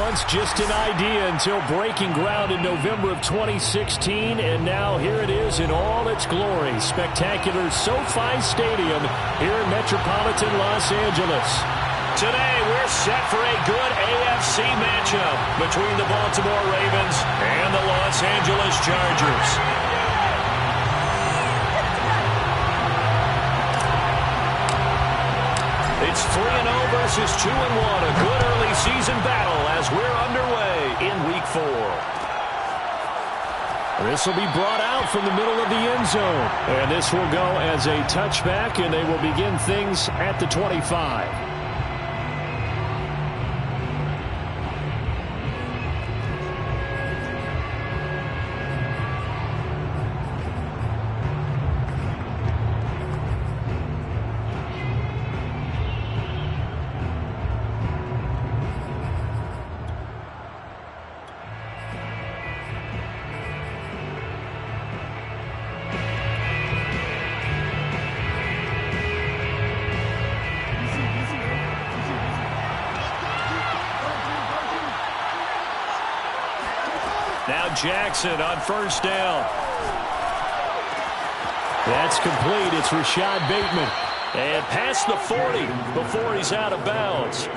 once just an idea until breaking ground in November of 2016, and now here it is in all its glory. Spectacular SoFi Stadium here in metropolitan Los Angeles. Today we're set for a good AFC matchup between the Baltimore Ravens and the Los Angeles Chargers. It's 3-0 versus 2-1, a good early season battle as we're underway in Week 4. This will be brought out from the middle of the end zone. And this will go as a touchback, and they will begin things at the 25. Now Jackson on first down. That's complete. It's Rashad Bateman. And past the 40 before he's out of bounds.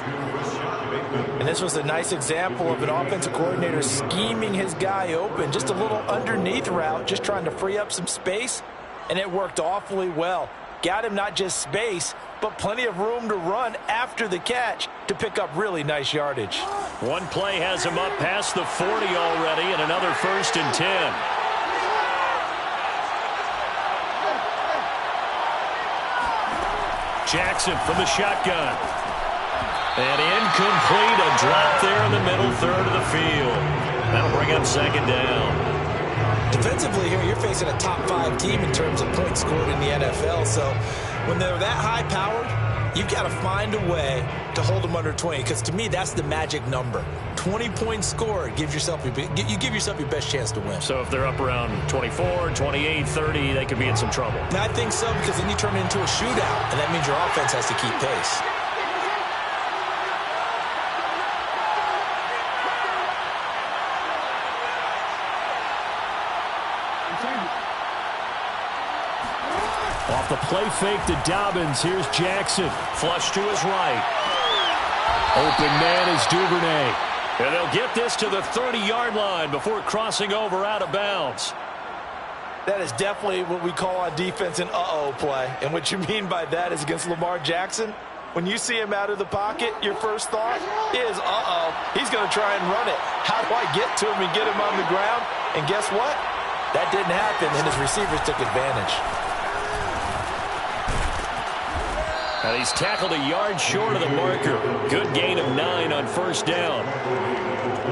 And this was a nice example of an offensive coordinator scheming his guy open. Just a little underneath route, just trying to free up some space. And it worked awfully well. Got him not just space, but plenty of room to run after the catch to pick up really nice yardage. One play has him up past the 40 already, and another 1st and 10. Jackson from the shotgun. And incomplete, a drop there in the middle third of the field. That'll bring up 2nd down. Defensively here, you're facing a top 5 team in terms of points scored in the NFL. So when they're that high-powered, you've got to find a way to hold them under 20. Because to me, that's the magic number. 20 points scored gives yourself you give yourself your best chance to win. So if they're up around 24, 28, 30, they could be in some trouble. And I think so, because then you turn it into a shootout, and that means your offense has to keep pace. Off the play fake to Dobbins. Here's Jackson. Flush to his right. Open man is Duvernay. And they'll get this to the 30-yard line before crossing over out of bounds. That is definitely what we call on defense an uh-oh play. And what you mean by that is against Lamar Jackson, when you see him out of the pocket, your first thought is, uh-oh, he's going to try and run it. How do I get to him and get him on the ground? And guess what? That didn't happen, and his receivers took advantage. And he's tackled a yard short of the marker. Good gain of 9 on first down.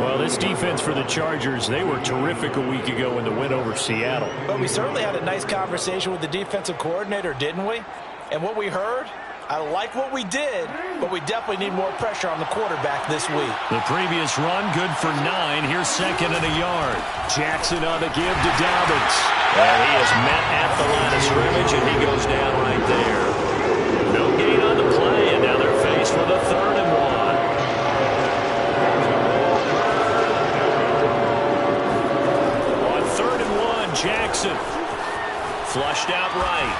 Well, this defense for the Chargers, they were terrific a week ago in the win over Seattle. But we certainly had a nice conversation with the defensive coordinator, didn't we? And what we heard, I like what we did, but we definitely need more pressure on the quarterback this week. The previous run, good for 9. Here's 2nd and a yard. Jackson on the give to Dobbins. And he is met at the line of scrimmage, and he goes down right there. No gain on the play, and now they're faced with a 3rd and 1. On 3rd and 1, Jackson. Flushed out right.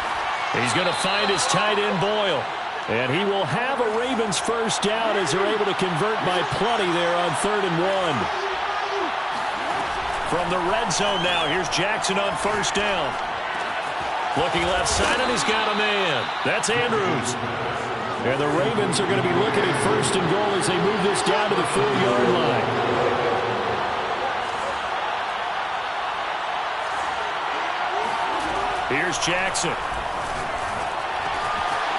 He's going to find his tight end, Boyle. And he will have a Ravens first down as they're able to convert by plenty there on 3rd and 1. From the red zone now, here's Jackson on first down. Looking left side, and he's got a man. That's Andrews. And the Ravens are going to be looking at 1st and goal as they move this down to the 4-yard line. Here's Jackson.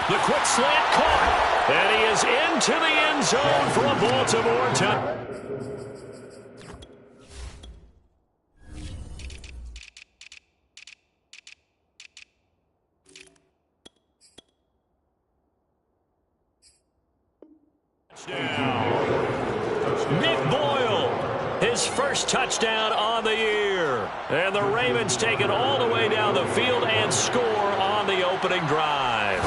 The quick slant caught. And he is into the end zone for a Baltimore touchdown. Nick Boyle, his first touchdown on the year. And the Ravens take it all the way down the field and score on the opening drive.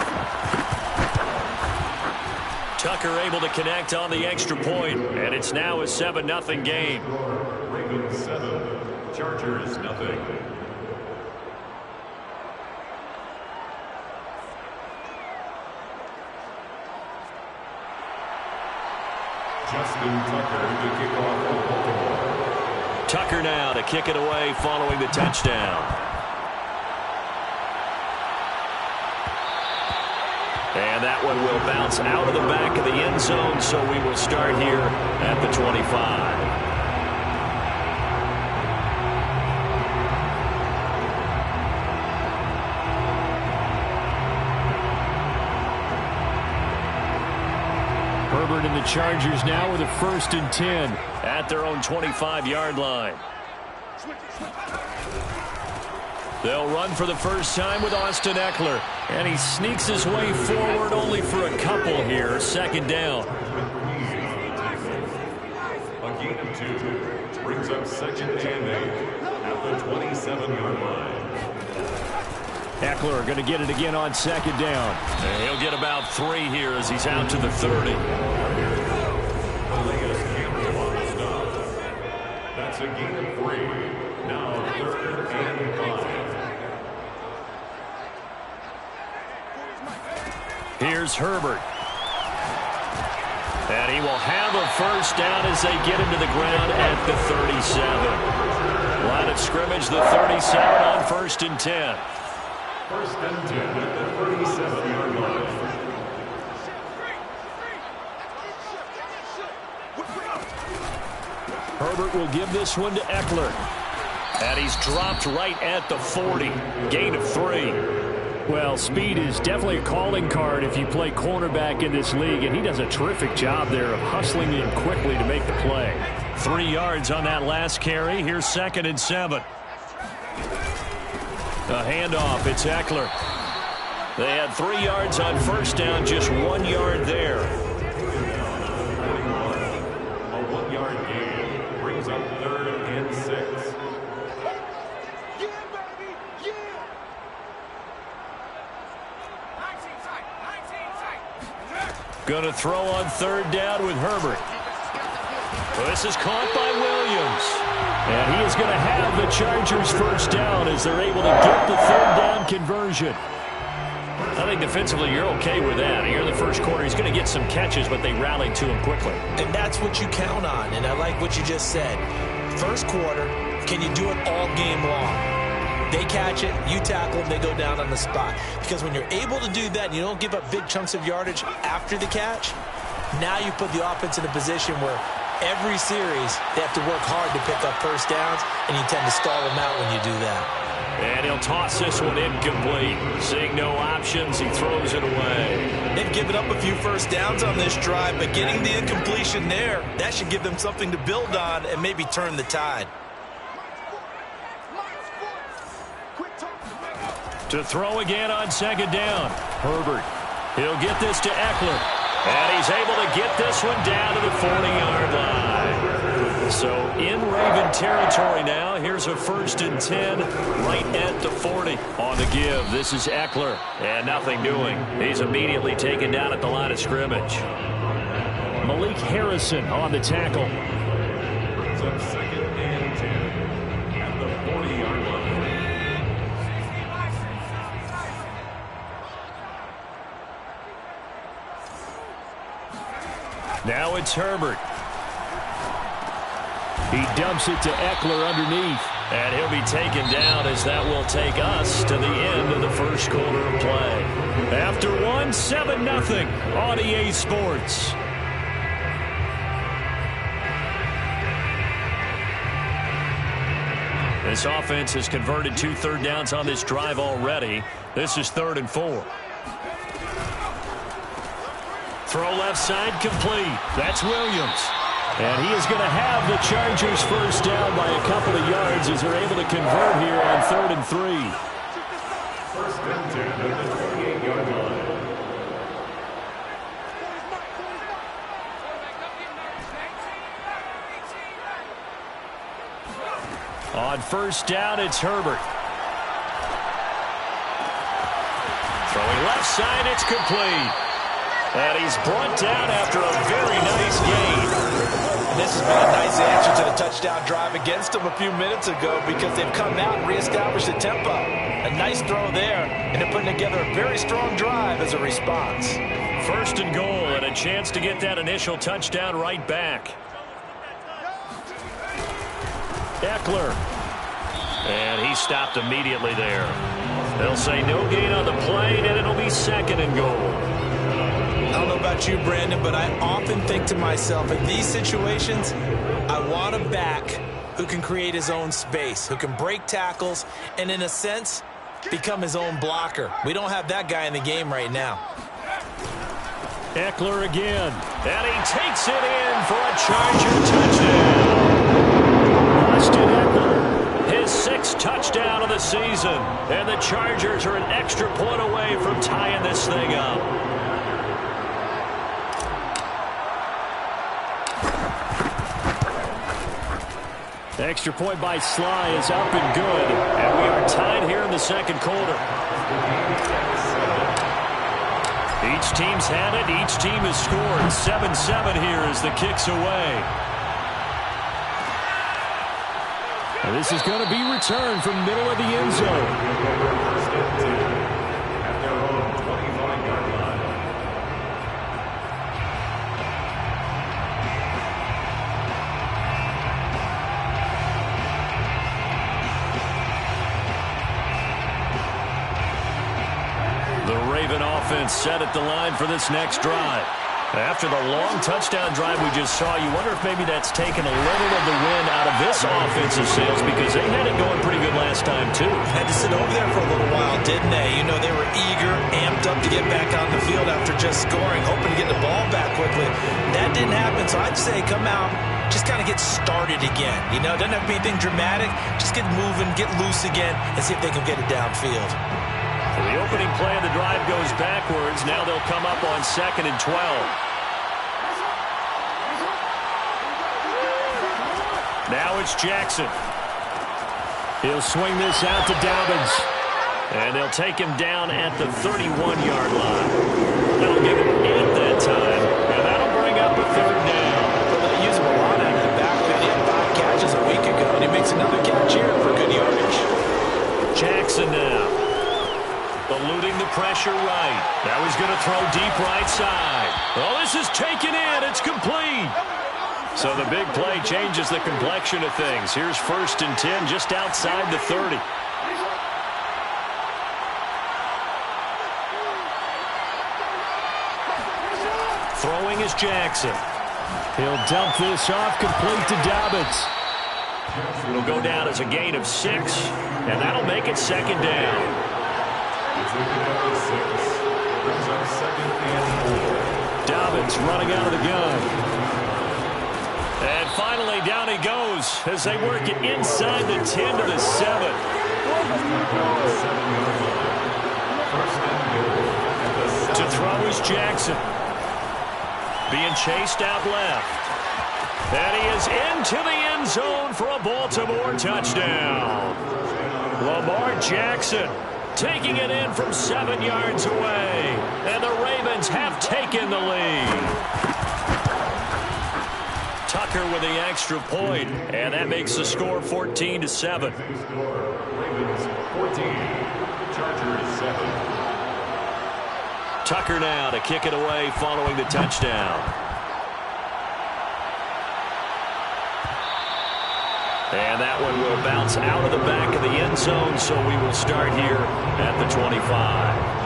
Tucker able to connect on the extra point, and it's now a 7-0 game. Ravens 7, Chargers nothing. Justin Tucker to kick off for Baltimore. Tucker now to kick it away following the touchdown. And that one will bounce out of the back of the end zone, so we will start here at the 25. Herbert and the Chargers now with a 1st and 10 at their own 25-yard line. They'll run for the first time with Austin Ekeler. And he sneaks his way forward only for a couple here. 2nd down. A gain of 2 brings up 2nd and 8 at the 27-yard line. Ekeler going to get it again on 2nd down. And he'll get about 3 here as he's out to the 30. That's a gain of 3. Now 3rd and 5. Here's Herbert. And he will have a 1st down as they get him to the ground at the 37. Line of scrimmage, the 37 on 1st and 10. 1st and 10 at the 37-yard line. Herbert will give this one to Ekeler. And he's dropped right at the 40. Gain of 3. Well, speed is definitely a calling card if you play cornerback in this league, and he does a terrific job there of hustling in quickly to make the play. 3 yards on that last carry. Here's 2nd and 7. A handoff. It's Ekeler. They had 3 yards on 1st down, just 1 yard there. A 1-yard gain brings up 3rd and 6. Going to throw on 3rd down with Herbert. Well, this is caught by Williams. And he is going to have the Chargers 1st down as they're able to get the 3rd down conversion. I think defensively you're okay with that. Here in the first quarter, he's going to get some catches, but they rallied to him quickly. And that's what you count on, and I like what you just said. First quarter, can you do it all game long? They catch it, you tackle them, they go down on the spot. Because when you're able to do that and you don't give up big chunks of yardage after the catch, now you put the offense in a position where every series they have to work hard to pick up 1st downs, and you tend to stall them out when you do that. And he'll toss this one incomplete. Seeing no options, he throws it away. They've given up a few 1st downs on this drive, but getting the incompletion there, that should give them something to build on and maybe turn the tide. To throw again on 2nd down. Herbert. He'll get this to Ekeler. And he's able to get this one down to the 40-yard line. So in Raven territory now. Here's a 1st and 10 right at the 40. On the give, this is Ekeler. And nothing doing. He's immediately taken down at the line of scrimmage. Malik Harrison on the tackle. Brings up 2nd and 10 at the 40-yard line. Now it's Herbert. He dumps it to Ekeler underneath. And he'll be taken down as that will take us to the end of the first quarter of play. After one, 7-0 on EA Sports. This offense has converted 2 third downs on this drive already. This is 3rd and 4. Throw left side complete. That's Williams. And he is going to have the Chargers 1st down by a couple of yards as they're able to convert here on 3rd and 3. 1st and 10 at the 28-yard line. On 1st down, it's Herbert. Throwing left side, it's complete. And he's brought down after a very nice gain. And this has been a nice answer to the touchdown drive against them a few minutes ago because they've come out and reestablished the tempo. A nice throw there, and they're putting together a very strong drive as a response. First and goal, and a chance to get that initial touchdown right back. Eckler. And he stopped immediately there. They'll say no gain on the play, and it'll be second and goal. I don't know about you, Brandon, but I often think to myself, in these situations, I want a back who can create his own space, who can break tackles, and in a sense, become his own blocker. We don't have that guy in the game right now. Eckler again, and he takes it in for a Charger touchdown. Austin Eckler, his 6th touchdown of the season, and the Chargers are an extra point away from tying this thing up. Extra point by Sly is up and good, and we are tied here in the second quarter. Each team's had it. Each team has scored. 7-7 here as the kick's away. And this is going to be returned from middle of the end zone. At their own 25-yard line. The Raven offense set at the line for this next drive. After the long touchdown drive we just saw, you wonder if maybe that's taken a little of the wind out of this offensive sails because they had it going pretty good last time, too. Had to sit over there for a little while, didn't they? You know, they were eager, amped up to get back on the field after just scoring, hoping to get the ball back quickly. That didn't happen, so I'd say come out, just kind of get started again. You know, doesn't have to be anything dramatic. Just get moving, get loose again, and see if they can get it downfield. So the opening play of the drive goes backwards. Now they'll come up on 2nd and 12. Now it's Jackson. He'll swing this out to Dobbins. And they'll take him down at the 31-yard line. That'll give him 8 that time. And that'll bring up a 3rd down. They'll use him a lot out of the backfield. He had 5 catches a week ago, and he makes another catch here for good yardage. Jackson now. Eluding the pressure right. Now he's going to throw deep right side. Oh, this is taken in. It's complete. So the big play changes the complexion of things. Here's 1st and 10 just outside the 30. Throwing is Jackson. He'll dump this off complete to Dobbins. It'll go down as a gain of 6, and that'll make it 2nd down. Dobbins running out of the gun. And finally down he goes as they work it inside the 10 to the 7. To throw is Jackson. Being chased out left. And he is into the end zone for a Baltimore touchdown. Lamar Jackson taking it in from 7 yards away. And the Ravens have taken the lead. Tucker with the extra point, and that makes the score 14-7. Ravens 14, Chargers 7. Tucker now to kick it away following the touchdown. And that one will bounce out of the back of the end zone, so we will start here at the 25.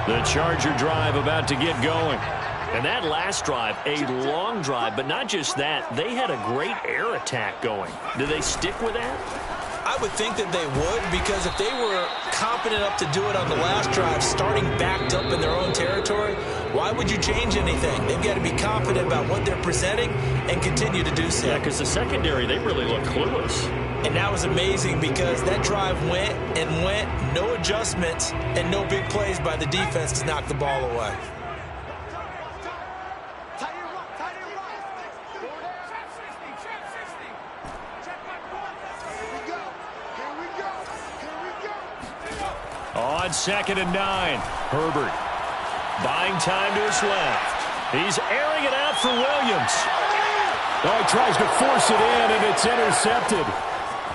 The Charger drive about to get going. And that last drive, a long drive, but not just that. They had a great air attack going. Do they stick with that? I would think that they would, because if they were confident enough to do it on the last drive, starting backed up in their own territory, why would you change anything? They've got to be confident about what they're presenting and continue to do so. Yeah, because the secondary, they really look clueless. And that was amazing because that drive went and went, no adjustments, and no big plays by the defense to knock the ball away. On 2nd and 9, Herbert buying time to his left. He's airing it out for Williams. Oh, he tries to force it in, and it's intercepted.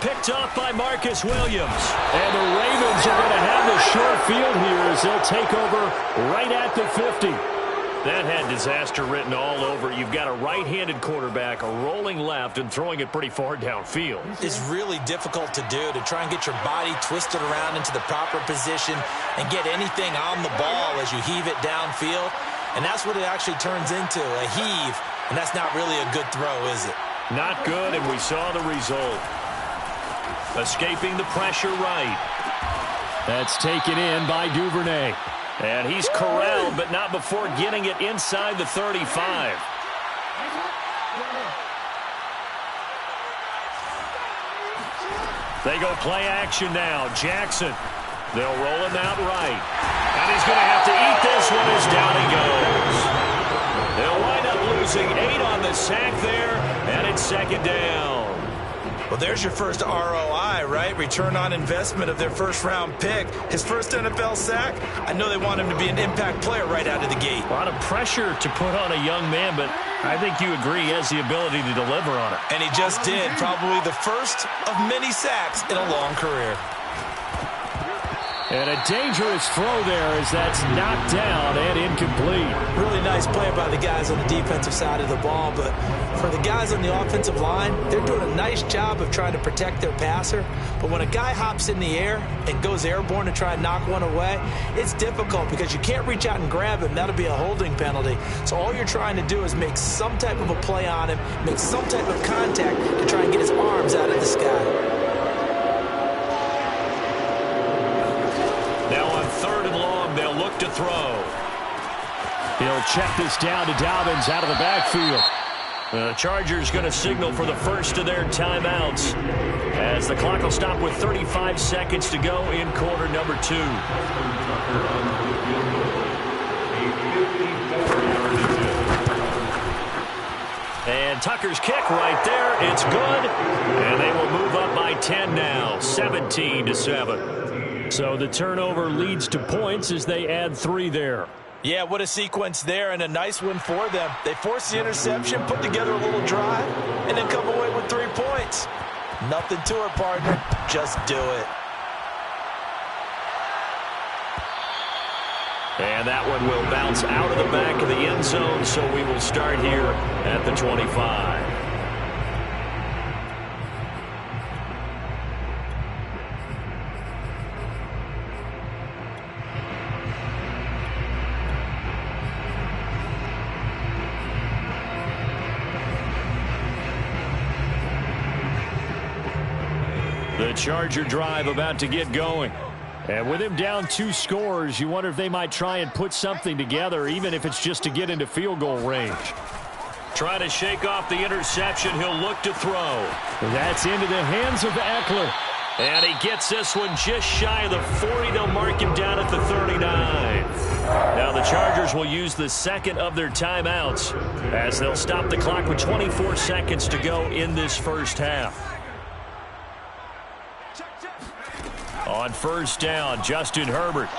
Picked off by Marcus Williams. And the Ravens are going to have the short field here as they'll take over right at the 50. That had disaster written all over. You've got a right-handed quarterback, a rolling left, and throwing it pretty far downfield. It's really difficult to do, to try and get your body twisted around into the proper position and get anything on the ball as you heave it downfield. And that's what it actually turns into, a heave. And that's not really a good throw, is it? Not good, and we saw the result. Escaping the pressure right. That's taken in by Duvernay. And he's corralled, but not before getting it inside the 35. They go play action now. Jackson. They'll roll him out right. And he's going to have to eat this one as down he goes. They'll wind up losing 8 on the sack there, and it's 2nd down. Well, there's your first ROI, right? Return on investment of their first-round pick. His first NFL sack, I know they want him to be an impact player right out of the gate. A lot of pressure to put on a young man, but I think you agree he has the ability to deliver on it. And he just did. Probably the first of many sacks in a long career. And a dangerous throw there as that's knocked down and incomplete. Really nice play by the guys on the defensive side of the ball, but for the guys on the offensive line, they're doing a nice job of trying to protect their passer. But when a guy hops in the air and goes airborne to try and knock one away, it's difficult because you can't reach out and grab him. That'll be a holding penalty. So all you're trying to do is make some type of a play on him, make some type of contact to try and get his arms out of the sky. Now on 3rd and long, they'll look to throw. He'll check this down to Dobbins out of the backfield. The Chargers going to signal for the first of their timeouts as the clock will stop with 35 seconds to go in quarter number 2. And Tucker's kick right there. It's good. And they will move up by 10 now, 17-7. So the turnover leads to points as they add 3 there. Yeah, what a sequence there, and a nice one for them. They forced the interception, put together a little drive, and then come away with 3 points. Nothing to it, partner. Just do it. And that one will bounce out of the back of the end zone, so we will start here at the 25. The Charger drive about to get going. And with him down 2 scores, you wonder if they might try and put something together, even if it's just to get into field goal range. Trying to shake off the interception. He'll look to throw. That's into the hands of Eckler. And he gets this one just shy of the 40. They'll mark him down at the 39. Now the Chargers will use the second of their timeouts as they'll stop the clock with 24 seconds to go in this first half. On first down, Justin Herbert.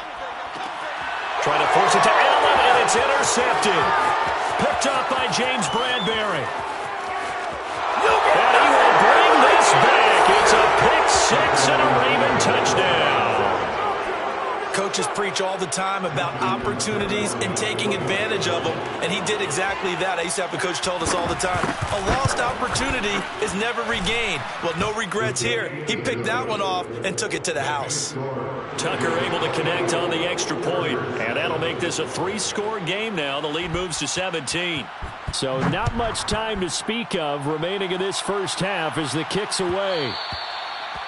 Trying to force it to Allen, and it's intercepted. Picked up by James Bradbury. And he will bring this back. It's a pick 6 and a Raven touchdown. Coaches preach all the time about opportunities and taking advantage of them, and he did exactly that. I used to have a coach told us all the time, a lost opportunity is never regained. Well, no regrets here. He picked that one off and took it to the house. Tucker able to connect on the extra point, and that'll make this a 3-score game now. The lead moves to 17. So not much time to speak of remaining in this first half as the kick's away.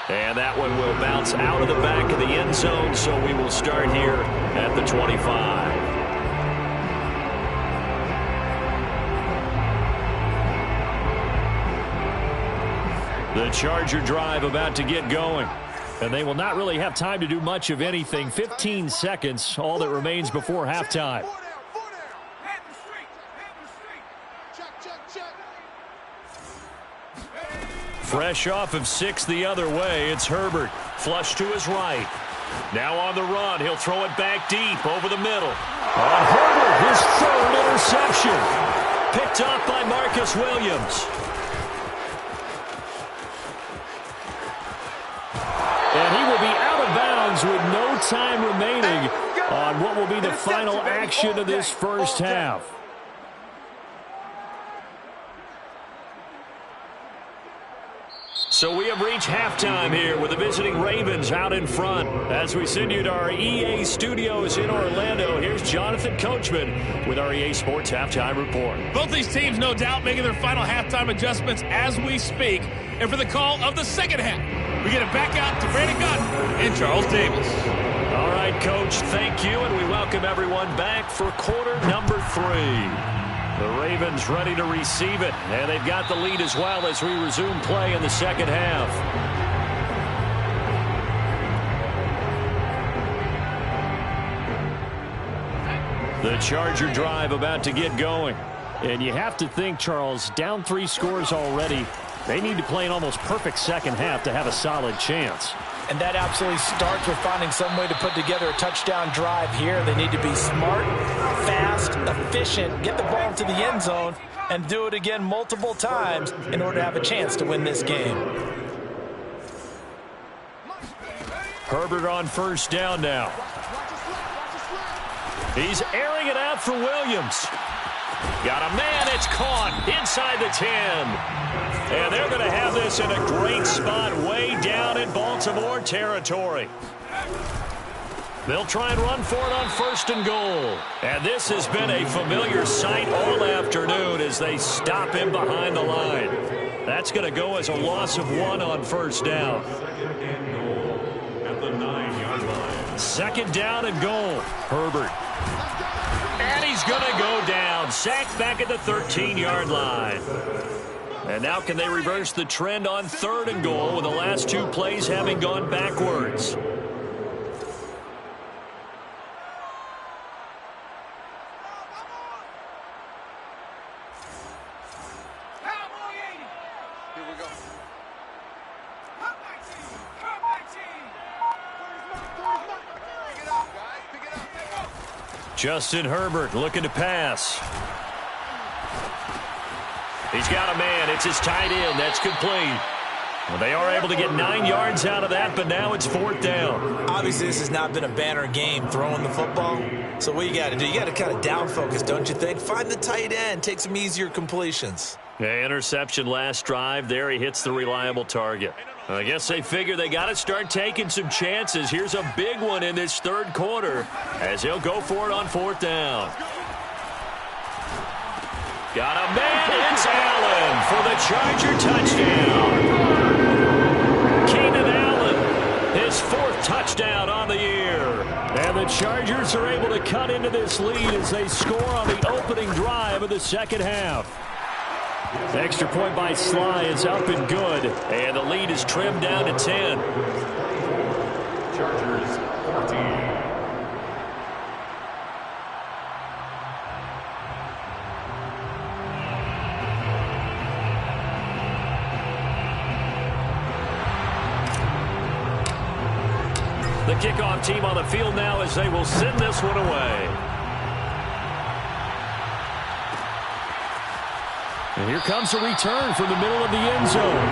And that one will bounce out of the back of the end zone, so we will start here at the 25. The Charger drive about to get going. And they will not really have time to do much of anything. 15 seconds, all that remains before halftime. Fresh off of 6 the other way, it's Herbert. Flush to his right. Now on the run, he'll throw it back deep over the middle. On Herbert, his third interception. Picked up by Marcus Williams. And he will be out of bounds with no time remaining on what will be the final action of this first half. So we have reached halftime here with the visiting Ravens out in front. As we send you to our EA studios in Orlando, here's Jonathan Coachman with our EA Sports Halftime Report. Both these teams, no doubt, making their final halftime adjustments as we speak. And for the call of the second half, we get it back out to Brandon Gaudin and Charles Davis. All right, Coach, thank you, and we welcome everyone back for quarter number 3. The Ravens ready to receive it, and they've got the lead as well as we resume play in the second half. The Charger drive about to get going. And you have to think, Charles, down 3 scores already. They need to play an almost perfect second half to have a solid chance. And that absolutely starts with finding some way to put together a touchdown drive here. They need to be smart, fast, efficient, get the ball into the end zone, and do it again multiple times in order to have a chance to win this game. Herbert on first down now. He's airing it out for Williams. Got a man, it's caught inside the 10. And they're going to have this in a great spot way down in Baltimore territory. They'll try and run for it on first and goal. And this has been a familiar sight all afternoon as they stop him behind the line. That's going to go as a loss of 1 on first down. At the 9-yard line. Second down and goal. Herbert. And he's going to go down. Sacked back at the 13-yard line. And now can they reverse the trend on third and goal with the last 2 plays having gone backwards? Justin Herbert looking to pass. He's got a man. It's his tight end. That's complete. Well, they are able to get 9 yards out of that, but now it's 4th down. Obviously, this has not been a banner game throwing the football. So what you got to do, you got to kind of down focus, don't you think? Find the tight end. Take some easier completions. Yeah, interception last drive. There he hits the reliable target. I guess they figure they got to start taking some chances. Here's a big one in this third quarter as he'll go for it on 4th down. Got a man, it's Allen for the Charger touchdown. Keenan Allen, his 4th touchdown on the year. And the Chargers are able to cut into this lead as they score on the opening drive of the second half. The extra point by Sly is up and good, and the lead is trimmed down to 10. Chargers 14. The kickoff team on the field now as they will send this one away. And here comes a return from the middle of the end zone.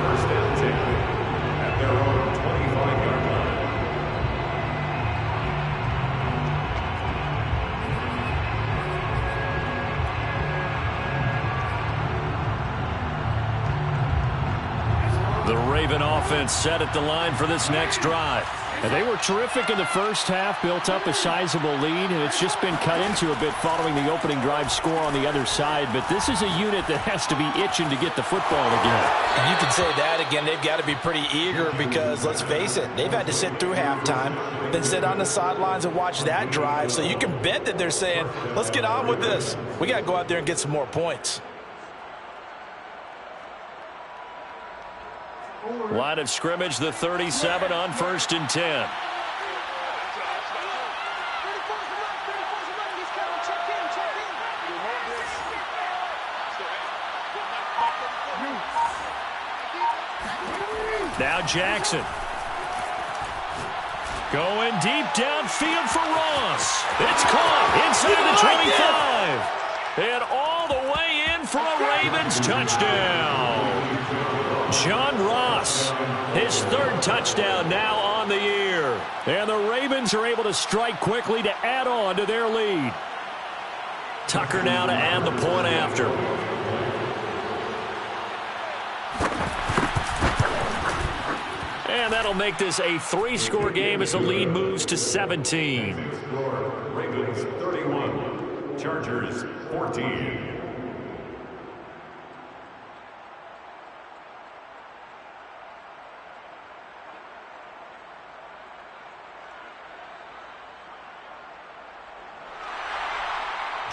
First down 10 at their own 25-yard line. The Raven offense set at the line for this next drive. And they were terrific in the first half, built up a sizable lead, and it's just been cut into a bit following the opening drive score on the other side. But this is a unit that has to be itching to get the football again. And you can say that again. They've got to be pretty eager because, let's face it, they've had to sit through halftime, then sit on the sidelines and watch that drive. So you can bet that they're saying, let's get on with this. We got to go out there and get some more points. Line of scrimmage, the 37 on 1st and 10. Now Jackson. Going deep downfield for Ross. It's caught inside the 25. And all the way in for a Ravens touchdown. John Ross, his third touchdown now on the year. And the Ravens are able to strike quickly to add on to their lead. Tucker now to add the point after. And that'll make this a 3-score game as the lead moves to 17. Ravens 31, Chargers 14.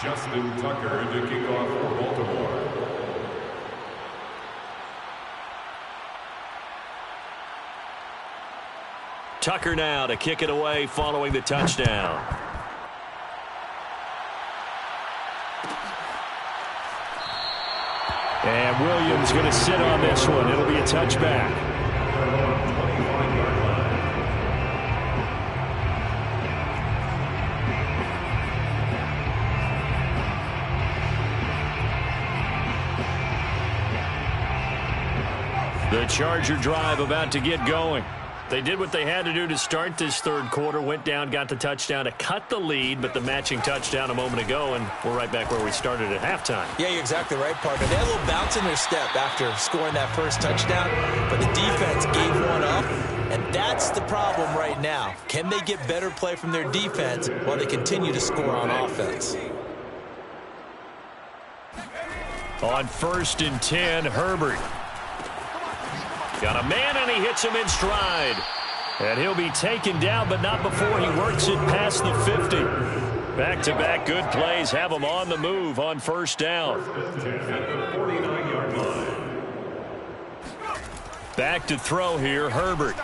Justin Tucker to kick off for Baltimore. Tucker now to kick it away following the touchdown. And Williams going to sit on this one. It'll be a touchback. The Charger drive about to get going. They did what they had to do to start this third quarter, went down, got the touchdown to cut the lead, but the matching touchdown a moment ago, and we're right back where we started at halftime. Yeah, you're exactly right, partner. They had a little bounce in their step after scoring that first touchdown, but the defense gave one up, and that's the problem right now. Can they get better play from their defense while they continue to score on offense? On 1st and 10, Herbert. Got a man, and he hits him in stride. And he'll be taken down, but not before he works it past the 50. Back-to-back good plays have him on the move on 1st down. Back to throw here, Herbert.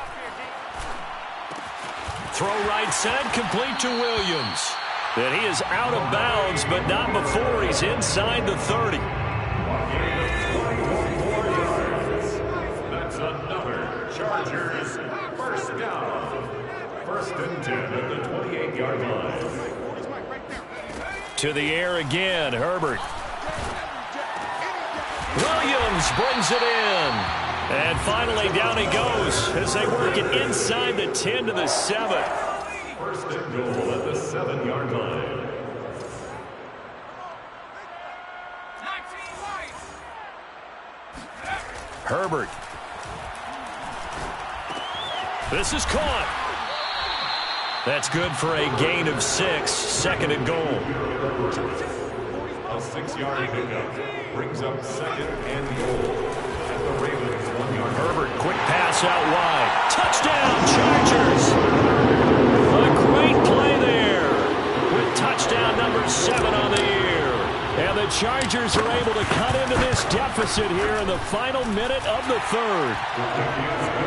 Throw right side, complete to Williams. And he is out of bounds, but not before he's inside the 30. Chargers, 1st down. 1st and 10 at the 28-yard line. To the air again, Herbert. Williams brings it in. And finally down he goes as they work it inside the 10 to the 7. 1st and goal at the 7-yard line. Herbert. This is caught. That's good for a gain of 6. 2nd and goal. A 6-yard pickup brings up 2nd and goal at the Ravens 1-yard. Herbert, quick pass out wide. Touchdown, Chargers. A great play there with touchdown number 7 on the year. And the Chargers are able to cut into this deficit here in the final minute of the 3rd.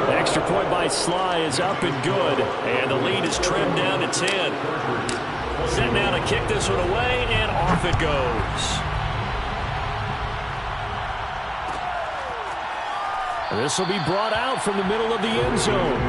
Extra point by Sly is up and good. And the lead is trimmed down to 10. Set now to kick this one away, and off it goes. This will be brought out from the middle of the end zone.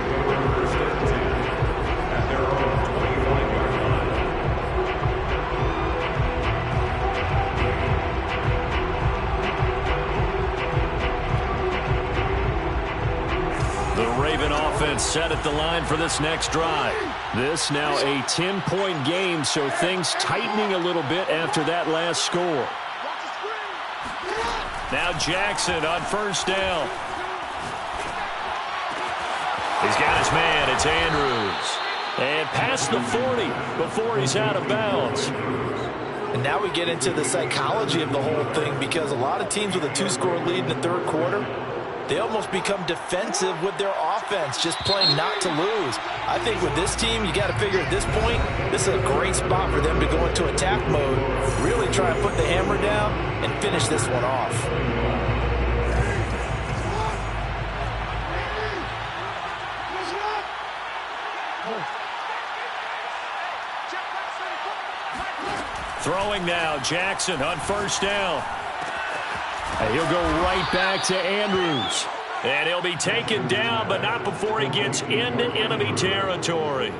Offense set at the line for this next drive. This now a 10-point game, so things tightening a little bit after that last score. Now Jackson on 1st down. He's got his man. It's Andrews. And past the 40 before he's out of bounds. And now we get into the psychology of the whole thing, because a lot of teams with a 2-score lead in the 3rd quarter, they almost become defensive with their offense, just playing not to lose. I think with this team, you got to figure at this point, this is a great spot for them to go into attack mode, really try and put the hammer down and finish this one off. Throwing now, Jackson on 1st down. And he'll go right back to Andrews. And he'll be taken down, but not before he gets into enemy territory.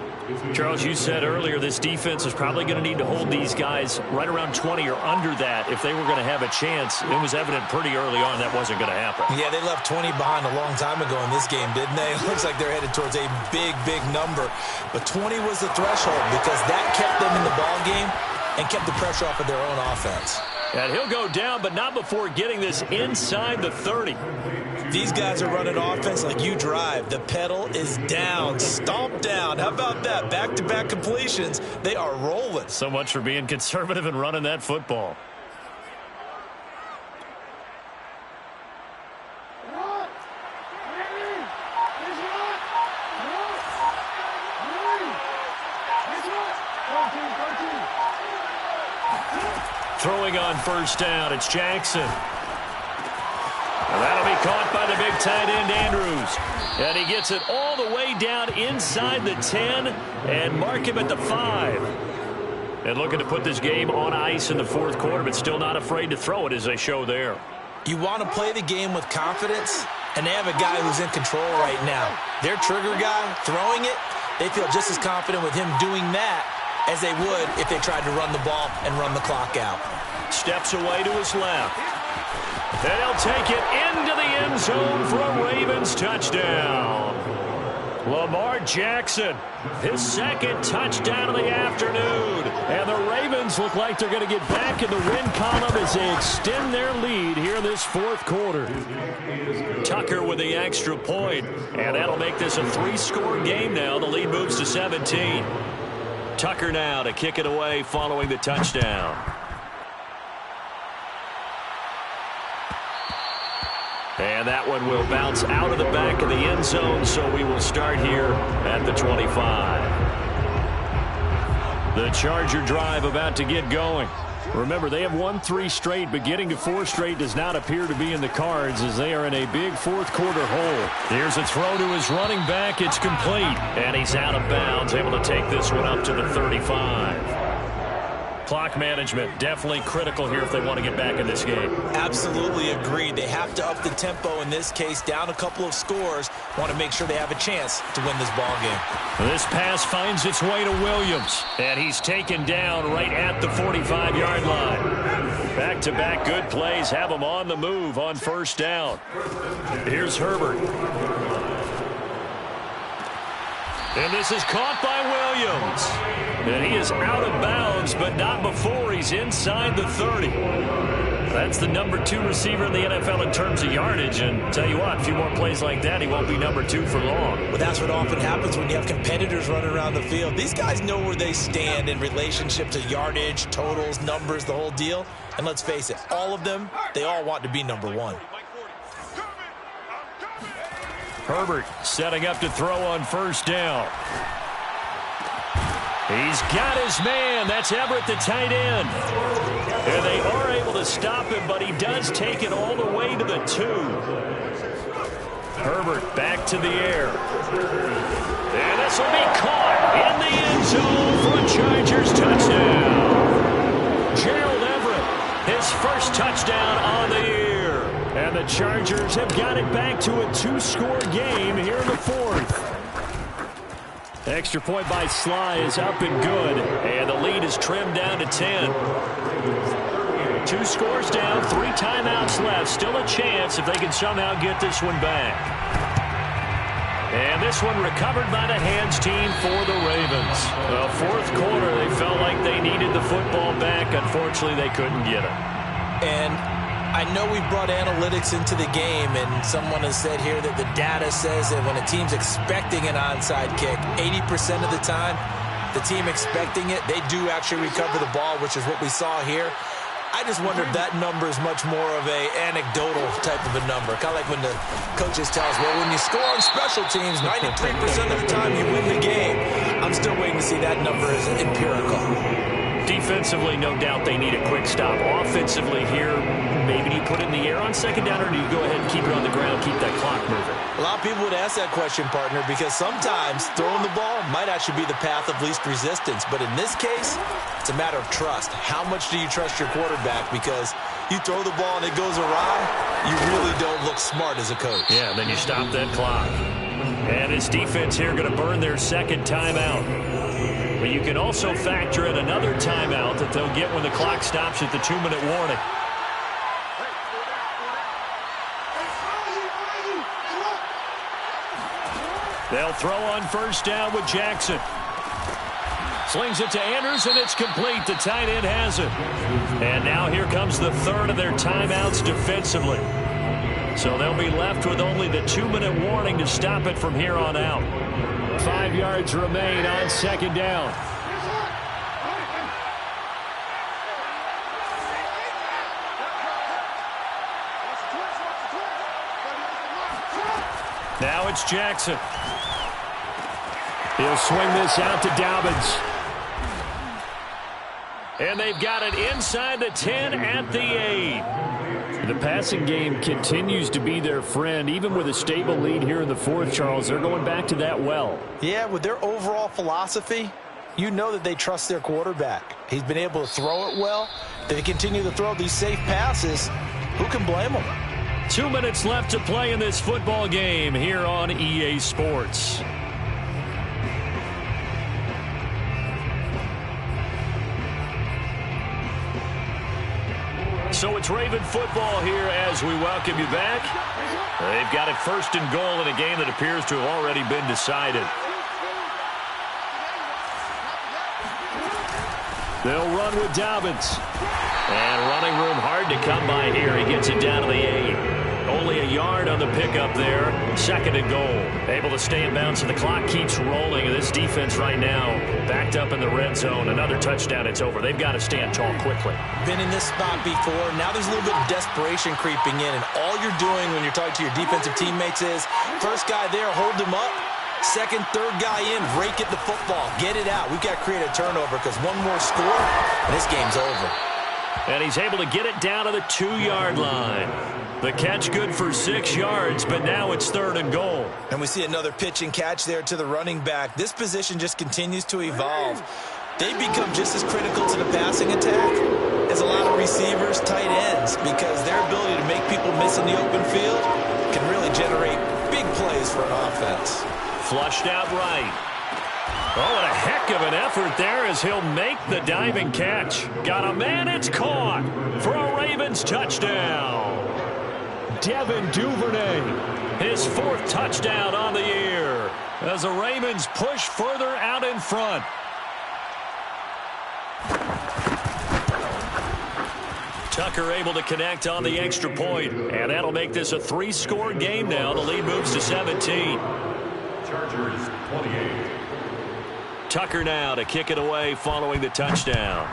Charles, you said earlier this defense is probably going to need to hold these guys right around 20 or under that if they were going to have a chance. It was evident pretty early on that wasn't going to happen. Yeah, they left 20 behind a long time ago in this game, didn't they? It looks like they're headed towards a big, big number. But 20 was the threshold because that kept them in the ball game and kept the pressure off of their own offense. And he'll go down, but not before getting this inside the 30. These guys are running offense like you drive. The pedal is down, stomp down. How about that? Back-to-back completions. They are rolling. So much for being conservative and running that football. Throwing on first down, it's Jackson. And that'll be caught by the big tight end, Andrews. And he gets it all the way down inside the 10 and mark him at the 5. And looking to put this game on ice in the fourth quarter, but still not afraid to throw it as they show there. You want to play the game with confidence, and they have a guy who's in control right now. Their trigger guy throwing it, they feel just as confident with him doing that as they would if they tried to run the ball and run the clock out. Steps away to his left. And he'll take it into the end zone for a Ravens touchdown. Lamar Jackson, his second touchdown of the afternoon. And the Ravens look like they're going to get back in the win column as they extend their lead here in this fourth quarter. Tucker with the extra point, and that'll make this a 3-score game now. The lead moves to 17. Tucker now to kick it away following the touchdown. And that one will bounce out of the back of the end zone, so we will start here at the 25. The Charger drive about to get going. Remember, they have won 3 straight, but getting to 4 straight does not appear to be in the cards as they are in a big fourth quarter hole. Here's a throw to his running back. It's complete, and he's out of bounds, able to take this one up to the 35. Clock management, definitely critical here if they want to get back in this game. Absolutely agreed. They have to up the tempo in this case, down a couple of scores. Want to make sure they have a chance to win this ball game. This pass finds its way to Williams, and he's taken down right at the 45-yard line. Back-to-back good plays have him on the move on first down. Here's Herbert. And this is caught by Williams. And he is out of bounds, but not before he's inside the 30. That's the number 2 receiver in the NFL in terms of yardage. And tell you what, a few more plays like that, he won't be number 2 for long. Well, that's what often happens when you have competitors running around the field. These guys know where they stand in relationship to yardage, totals, numbers, the whole deal. And let's face it, all of them, they all want to be number 1. Herbert setting up to throw on first down. He's got his man. That's Everett, the tight end. And they are able to stop him, but he does take it all the way to the 2. Herbert back to the air. And this will be caught in the end zone for a Chargers touchdown. Gerald Everett, his first touchdown on the year. And the Chargers have got it back to a 2-score game here in the fourth. Extra point by Sly is up and good. And the lead is trimmed down to 10. 2 scores down, 3 timeouts left. Still a chance if they can somehow get this one back. And this one recovered by the hands team for the Ravens. The fourth quarter, they felt like they needed the football back. Unfortunately, they couldn't get it. And I know we brought analytics into the game, and someone has said here that the data says that when a team's expecting an onside kick, 80% of the time, the team expecting it, they do actually recover the ball, which is what we saw here. I just wonder if that number is much more of a anecdotal type of a number. Kind of like when the coaches tell us, well, when you score on special teams, 93% of the time you win the game. I'm still waiting to see that number as empirical. Defensively, no doubt they need a quick stop. Offensively here, maybe do you put it in the air on second down, or do you go ahead and keep it on the ground, keep that clock moving? A lot of people would ask that question, partner, because sometimes throwing the ball might actually be the path of least resistance. But in this case, it's a matter of trust. How much do you trust your quarterback? Because you throw the ball and it goes awry, you really don't look smart as a coach. Yeah, then you stop that clock. And his defense here going to burn their second timeout. But you can also factor in another timeout that they'll get when the clock stops at the 2-minute warning. They'll throw on first down with Jackson. Slings it to Anders, and it's complete. The tight end has it. And now here comes the third of their timeouts defensively. So they'll be left with only the 2-minute warning to stop it from here on out. 5 yards remain on second down. Now it's Jackson. He'll swing this out to Dobbins. And they've got it inside the 10 at the 8. The passing game continues to be their friend. Even with a stable lead here in the fourth, Charles, they're going back to that well. Yeah, with their overall philosophy, you know that they trust their quarterback. He's been able to throw it well. They continue to throw these safe passes. Who can blame them? 2 minutes left to play in this football game here on EA Sports. So it's Raven football here as we welcome you back. They've got it first and goal in a game that appears to have already been decided. They'll run with Dobbins. And running room hard to come by here. He gets it down to the 8. Only a yard on the pickup there. Second and goal. Able to stay in bounds, and the clock keeps rolling. And this defense right now backed up in the red zone. Another touchdown, it's over. They've got to stand tall quickly. Been in this spot before. Now there's a little bit of desperation creeping in. And all you're doing when you're talking to your defensive teammates is, first guy there, hold him up. Second, third guy in, rake at the football. Get it out. We've got to create a turnover because one more score, and this game's over. And he's able to get it down to the 2-yard line. The catch good for 6 yards, but now it's third and goal. And we see another pitch and catch there to the running back. This position just continues to evolve. They become just as critical to the passing attack as a lot of receivers, tight ends, because their ability to make people miss in the open field can really generate big plays for an offense. Flushed out right. Oh, and a heck of an effort there as he'll make the diving catch. Got a man, it's caught for a Ravens touchdown. Devin Duvernay, his 4th touchdown on the year as the Ravens push further out in front. Tucker able to connect on the extra point, and that'll make this a 3-score game now. The lead moves to 17. Chargers 28. Tucker now to kick it away following the touchdown.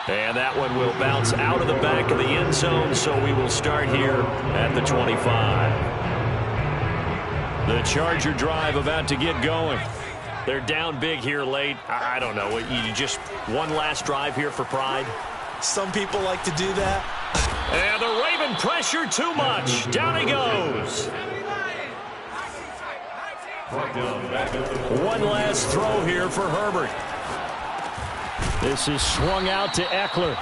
And that one will bounce out of the back of the end zone, so we will start here at the 25. The Charger drive about to get going. They're down big here late. I don't know. You just one last drive here for pride? Some people like to do that. And the Raven pressure too much. Down he goes. One last throw here for Herbert. This is swung out to Eckler.